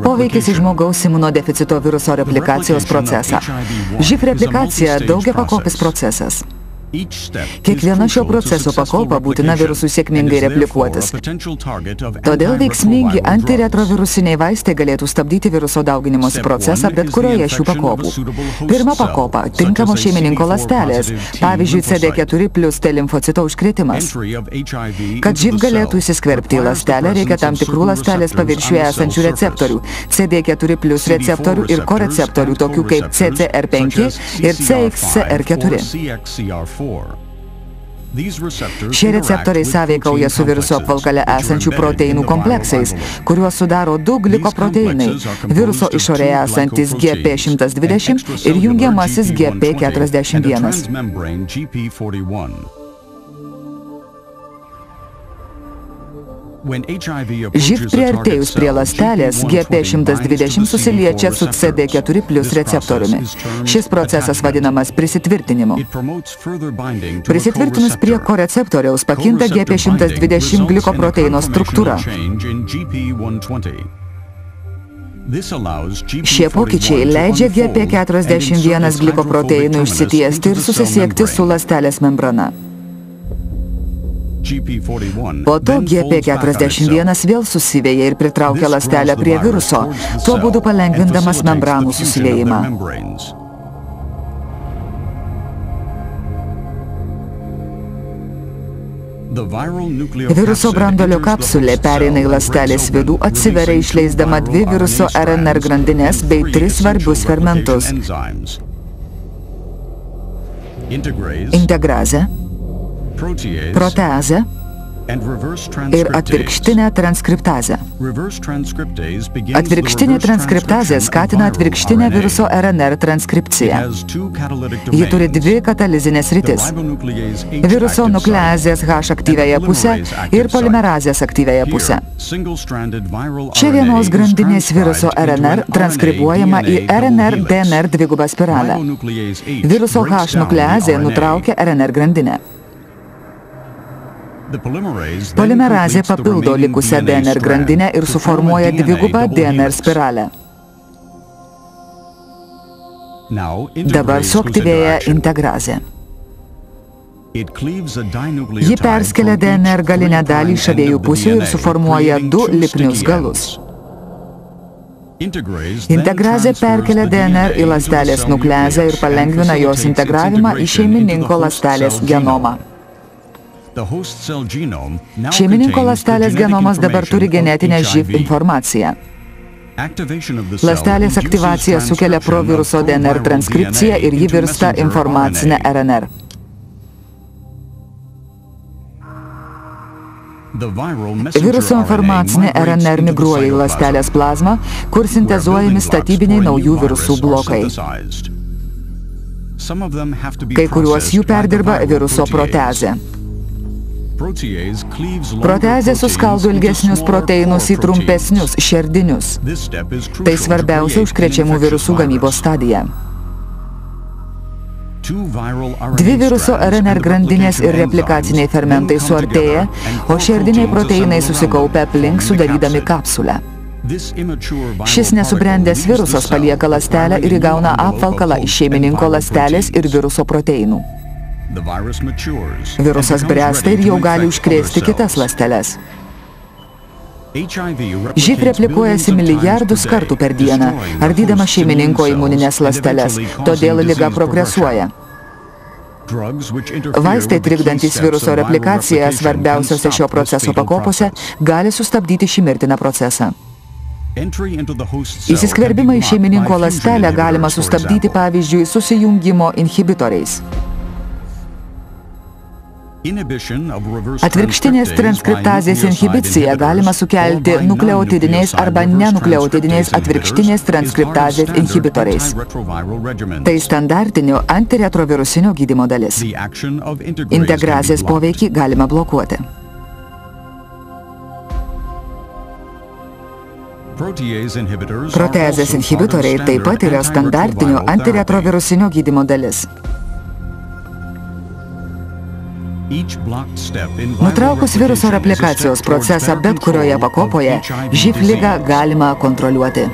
Poveikis į žmogaus imunodeficito viruso replikacijos procesą. živ replikacija daugiapakopis procesas. Kiekviena šio proceso pakopa būtina virusui sėkmingai replikuotis. Todėl veiksmingi antiretrovirusiniai vaistai galėtų stabdyti viruso dauginimosi procesą bet kurioje šių pakopų. Pirma pakopa – tinkamos šeimininko ląstelės, pavyzdžiui CD4 plus T limfocito užkrėtimas. Kad živ galėtų įsiskverbti į ląstelę, reikia tam tikrų ląstelės paviršiuje esančių receptorių, CD4 plus receptorių ir koreceptorių, tokių kaip CCR5 ir CXCR4. Šie receptoriai sąveikauja su viruso apvalkale esančių proteinų kompleksais, kuriuos sudaro du glikoproteinai – viruso išorėje esantis GP120 ir jungiamasis GP41. živ priartėjus prie ląstelės GP120 susiliečia su CD4 plus receptoriumi. Šis procesas vadinamas prisitvirtinimu. Prisitvirtinus prie koreceptoriaus pakinta GP120 glikoproteino struktūra. Šie pokyčiai leidžia GP41 glikoproteinui išsitiesti ir susisiekti su ląstelės membrana. Po to GP41 vėl susivėja ir pritraukia ląstelę prie viruso, tuo būdu palengvindamas membranų susiliejimą. Viruso branduolio kapsulė pereina į ląstelės vidų, atsiveria išleisdama 2 viruso RNR grandines bei 3 svarbius fermentus. Integrazę, proteazę ir atvirkštinę transkriptazę. Atvirkštinė transkriptazė skatina atvirkštinę viruso RNR transkripciją. Ji turi 2 katalizinės sritis – viruso nukleazės H aktyviąją pusę ir polimerazės aktyviąją pusę. Čia vienos grandinės viruso RNR transkribuojama į RNR-DNR dvigubą spiralę. Viruso H nukleazė nutraukia RNR grandinę. Polimerazė papildo likusią DNR grandinę ir suformuoja dvigubą DNR spiralę. Dabar suaktyvėja integrazė. Ji perskelia DNR galinę dalį iš abiejų pusių ir suformuoja 2 lipnius galus. Integrazė perkelia DNR į ląstelės nukleazę ir palengvina jos integravimą į šeimininko ląstelės genomą. Šeimininko ląstelės genomas dabar turi genetinę živ informaciją. Ląstelės aktyvacija sukelia proviruso DNR transkripciją ir ji virsta informacinę RNR. Viruso informacinė RNR migruoja į ląstelės plazmą, kur sintezuojami statybiniai naujų virusų blokai. Kai kuriuos jų perdirba viruso proteazė. Proteazė suskaldo ilgesnius proteinus į trumpesnius, šerdinius. Tai svarbiausia užkrečiamų virusų gamybos stadija. 2 viruso RNR grandinės ir replikaciniai fermentai suartėja, o šerdiniai proteinai susikaupia aplink sudarydami kapsulę. Šis nesubrendęs virusas palieka ląstelę ir įgauna apvalkalą iš šeimininko ląstelės ir viruso proteinų. Virusas bręsta ir jau gali užkrėsti kitas ląsteles. živ replikuojasi milijardus kartų per dieną, ardydama šeimininko imuninės ląsteles, todėl liga progresuoja. Vaistai trikdantys viruso replikaciją svarbiausiose šio proceso pakopose gali sustabdyti šį mirtiną procesą. Įsiskverbimą į šeimininko ląstelę galima sustabdyti, pavyzdžiui, susijungimo inhibitoriais. Atvirkštinės transkriptazės inhibiciją galima sukelti nukleotidiniais arba nenukleotidiniais atvirkštinės transkriptazės inhibitoriais. Tai standartinio antiretrovirusinio gydymo dalis. Integrazės poveikį galima blokuoti. Proteazės inhibitoriai taip pat yra standartinio antiretrovirusinio gydymo dalis. Nutraukus viruso replikacijos procesą bet kurioje pakopoje, živ ligą galima kontroliuoti.